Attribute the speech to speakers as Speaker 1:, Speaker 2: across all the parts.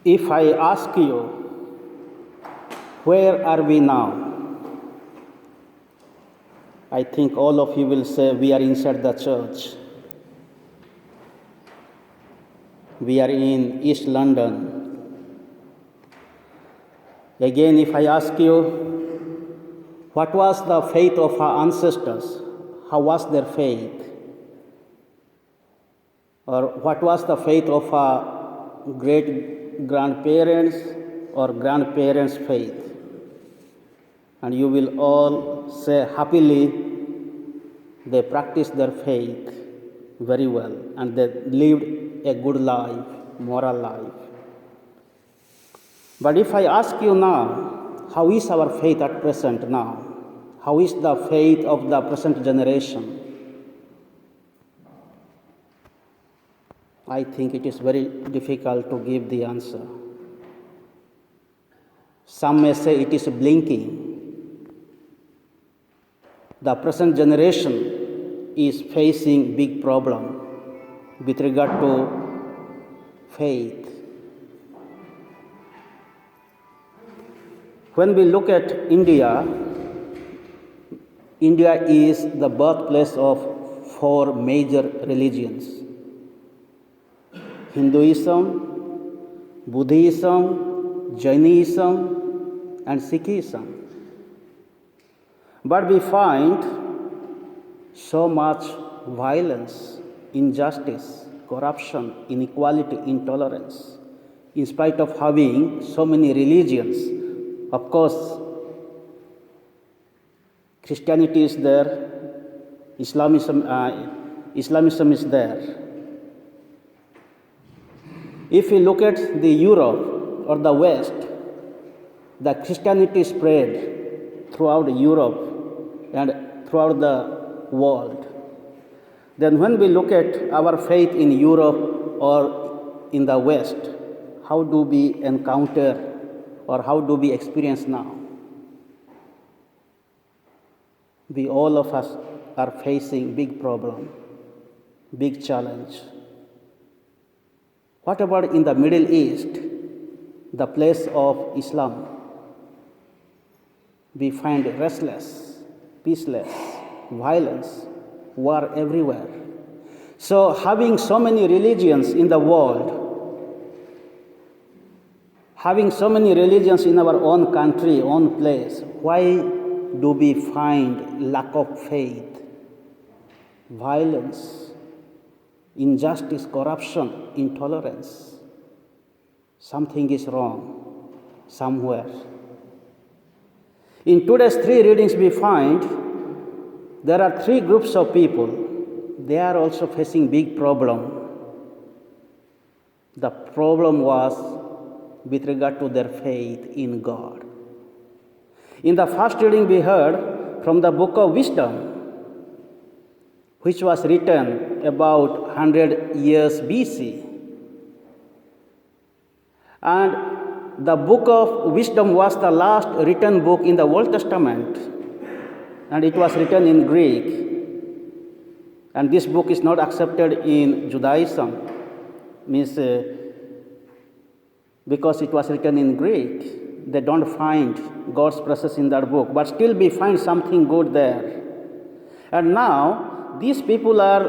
Speaker 1: If I ask you, where are we now? I think all of you will say we are inside the church. We are in East London. Again, if I ask you, what was the faith of our ancestors? How was their faith? Or what was the faith of our great grandparents or grandparents' faith? And you will all say happily they practiced their faith very well and they lived a good life, moral life. But if I ask you now, how is our faith at present now? How is the faith of the present generation? I think it is very difficult to give the answer. Some may say it is blinking. The present generation is facing big problem with regard to faith. When we look at India, India is the birthplace of 4 major religions: Hinduism, Buddhism, Jainism, and Sikhism. But we find so much violence, injustice, corruption, inequality, intolerance, in spite of having so many religions. Of course, Christianity is there, Islamism is there. If we look at the Europe or the West, the Christianity spread throughout Europe and throughout the world. Then when we look at our faith in Europe or in the West, how do we encounter or how do we experience now? We all of us are facing big problem, big challenge. What about in the Middle East, the place of Islam? We find restless, peaceless, violence, war everywhere. So having so many religions in the world, having so many religions in our own country, own place, why do we find lack of faith, violence, injustice, corruption, intolerance? Something is wrong somewhere. In today's 3 readings we find there are 3 groups of people. They are also facing big problem. The problem was with regard to their faith in God. In the first reading we heard from the book of Wisdom, which was written about 100 years BC. And the book of Wisdom was the last written book in the Old Testament, and it was written in Greek. And this book is not accepted in Judaism, because it was written in Greek. They don't find God's presence in that book, but still we find something good there. And now these people are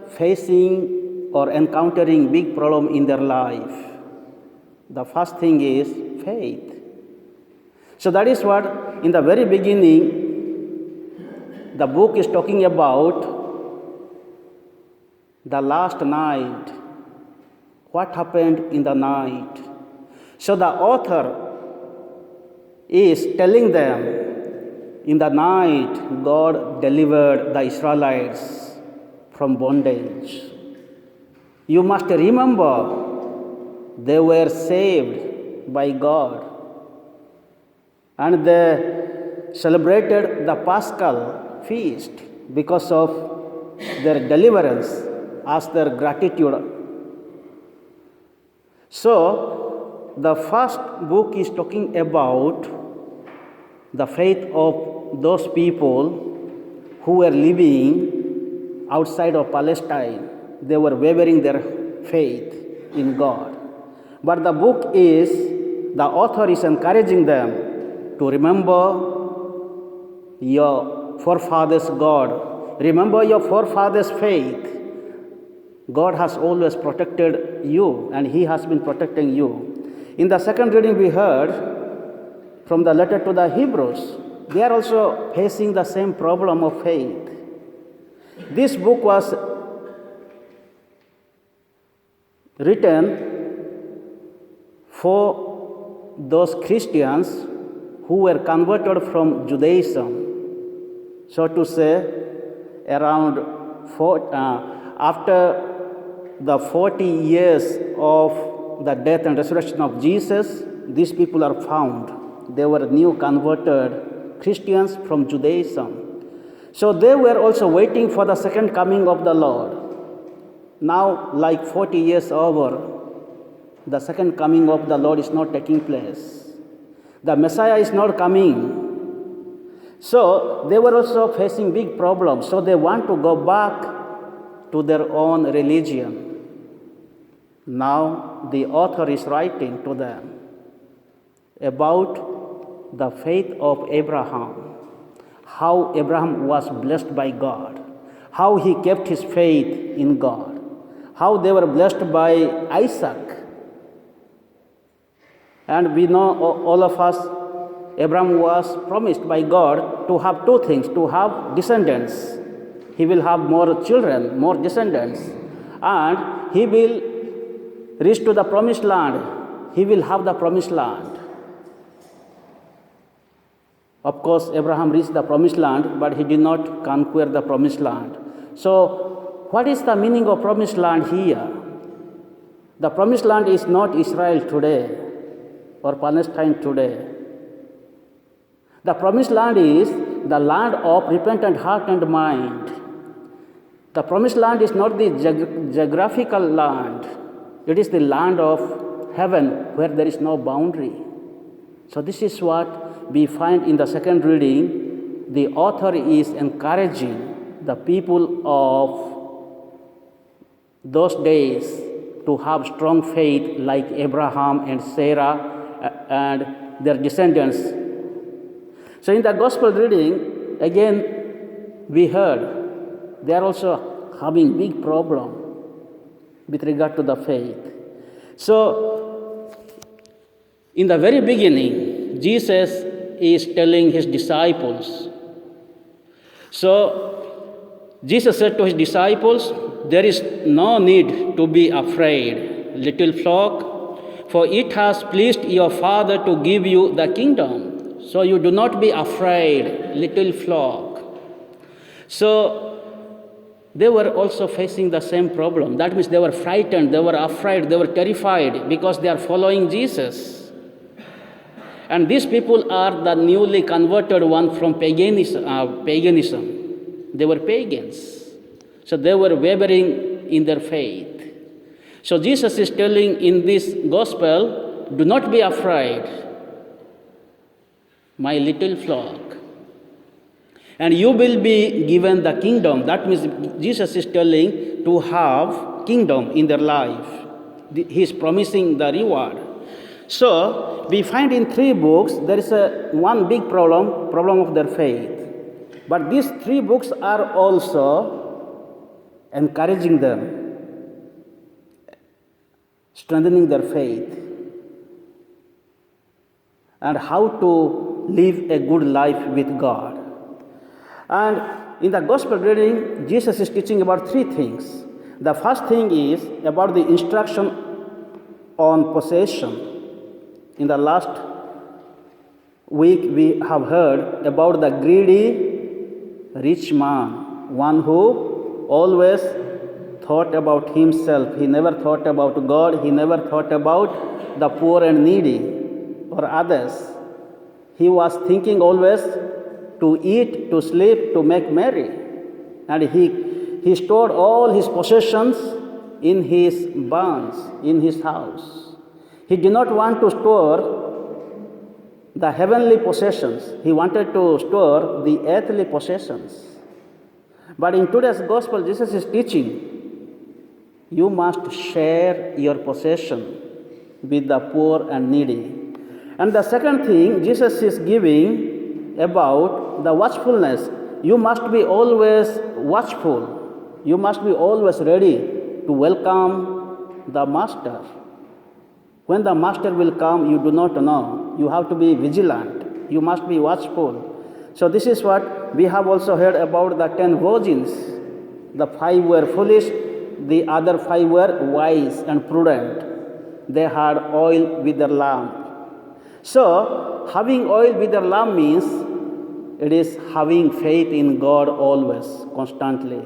Speaker 1: facing or encountering big problem in their life. The first thing is faith. So that is what in the very beginning the book is talking about the last night. What happened in the night? So the author is telling them, in the night God delivered the Israelites from bondage. You must remember they were saved by God, and they celebrated the Paschal feast because of their deliverance as their gratitude. So the first book is talking about the faith of those people who were living outside of Palestine. They were wavering their faith in God. But the the author is encouraging them to remember your forefathers' God. Remember your forefathers' faith. God has always protected you, and He has been protecting you. In the second reading, we heard from the letter to the Hebrews, they are also facing the same problem of faith. This book was written for those Christians who were converted from Judaism. So to say, after the 40 years of the death and resurrection of Jesus, these people are found. They were new converted Christians from Judaism. So they were also waiting for the second coming of the Lord. Now, like 40 years over, the second coming of the Lord is not taking place. The Messiah is not coming. So they were also facing big problems. So they want to go back to their own religion. Now the author is writing to them about the faith of Abraham, how Abraham was blessed by God, how he kept his faith in God, how they were blessed by Isaac. And we know, all of us, Abraham was promised by God to have two things, to have descendants. He will have more children, more descendants, and he will reach to the promised land. He will have the promised land. Of course, Abraham reached the promised land, but he did not conquer the promised land. So, what is the meaning of promised land here? The promised land is not Israel today or Palestine today. The promised land is the land of repentant heart and mind. The promised land is not the geographical land. It is the land of heaven where there is no boundary. So this is what we find in the second reading. The author is encouraging the people of those days to have strong faith like Abraham and Sarah and their descendants. So in the gospel reading, again we heard they are also having big problem with regard to the faith. So in the very beginning, Jesus is telling his disciples. So Jesus said to his disciples, "There is no need to be afraid, little flock, for it has pleased your Father to give you the kingdom. So you do not be afraid, little flock." So they were also facing the same problem. That means they were frightened, they were afraid, they were terrified because they are following Jesus. And these people are the newly converted one from paganism. They were pagans. So they were wavering in their faith. So Jesus is telling in this gospel, do not be afraid, my little flock. And you will be given the kingdom. That means Jesus is telling to have kingdom in their life. He is promising the reward. So we find in 3 books there is one big problem of their faith. But these 3 books are also encouraging them, strengthening their faith, and how to live a good life with God. And in the gospel reading, Jesus is teaching about 3 things. The first thing is about the instruction on possession. In the last week, we have heard about the greedy rich man, one who always thought about himself. He never thought about God. He never thought about the poor and needy or others. He was thinking always to eat, to sleep, to make merry. And he stored all his possessions in his barns, in his house. He did not want to store the heavenly possessions. He wanted to store the earthly possessions. But in today's gospel, Jesus is teaching, you must share your possession with the poor and needy. And the second thing Jesus is giving about the watchfulness. You must be always watchful. You must be always ready to welcome the Master. When the Master will come, you do not know. You have to be vigilant. You must be watchful. So this is what we have also heard about the 10 virgins. The 5 were foolish, the other 5 were wise and prudent. They had oil with their lamp. So, having oil with their lamp means it is having faith in God always, constantly.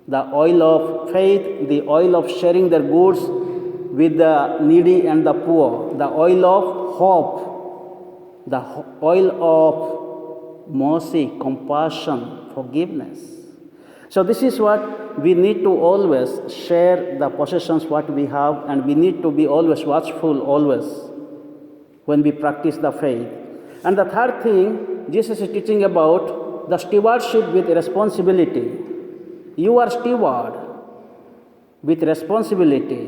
Speaker 1: The oil of faith, the oil of sharing their goods with the needy and the poor, the oil of hope, the oil of mercy, compassion, forgiveness. So this is what we need to always share the possessions what we have, and we need to be always watchful always when we practice the faith. And the third thing, Jesus is teaching about the stewardship with responsibility. You are steward with responsibility.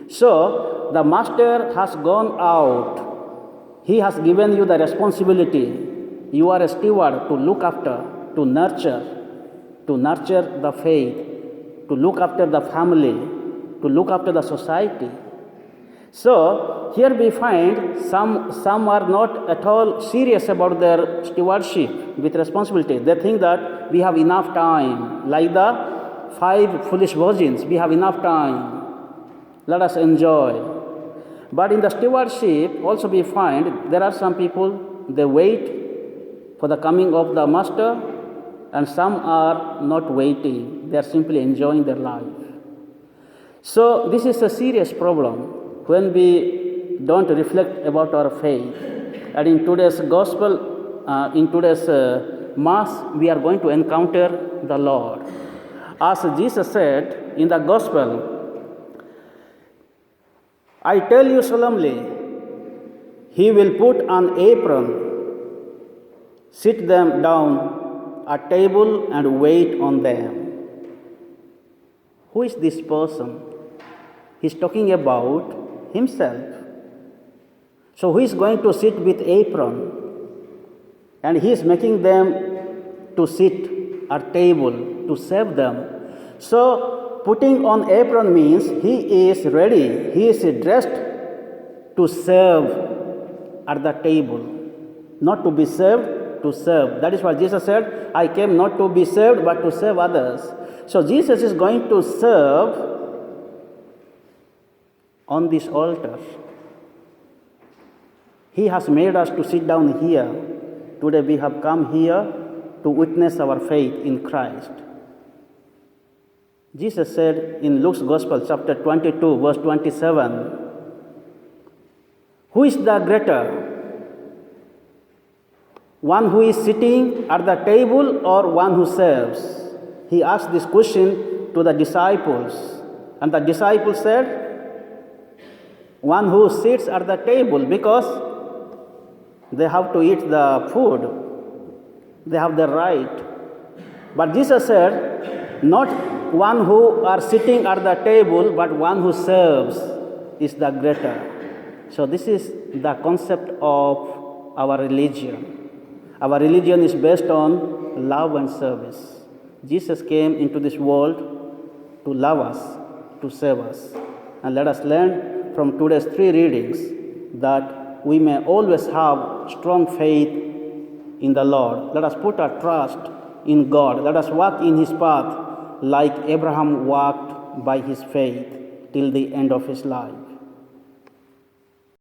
Speaker 1: So the Master has gone out. He has given you the responsibility. You are a steward to look after, to nurture the faith, to look after the family, to look after the society. So here we find some are not at all serious about their stewardship with responsibility. They think that we have enough time, like the 5 foolish virgins, we have enough time. Let us enjoy. But in the stewardship also we find there are some people, they wait for the coming of the Master, and some are not waiting. They are simply enjoying their life. So this is a serious problem when we don't reflect about our faith. And in today's gospel, in today's Mass, we are going to encounter the Lord. As Jesus said in the gospel, I tell you solemnly, he will put an apron, sit them down at table and wait on them. Who is this person? He's talking about himself. So who is going to sit with apron? And he is making them to sit at table, to serve them. So putting on apron means he is ready, he is dressed to serve at the table. Not to be served, to serve. That is what Jesus said, I came not to be served but to serve others. So Jesus is going to serve on this altar. He has made us to sit down here. Today we have come here to witness our faith in Christ. Jesus said in Luke's Gospel, chapter 22, verse 27, who is the greater? One who is sitting at the table or one who serves? He asked this question to the disciples. And the disciples said, one who sits at the table, because they have to eat the food. They have the right. But Jesus said, not one who are sitting at the table, but one who serves is the greater. So this is the concept of our religion. Our religion is based on love and service. Jesus came into this world to love us, to serve us. And let us learn from today's 3 readings that we may always have strong faith in the Lord. Let us put our trust in God. Let us walk in His path like Abraham walked by his faith till the end of his life.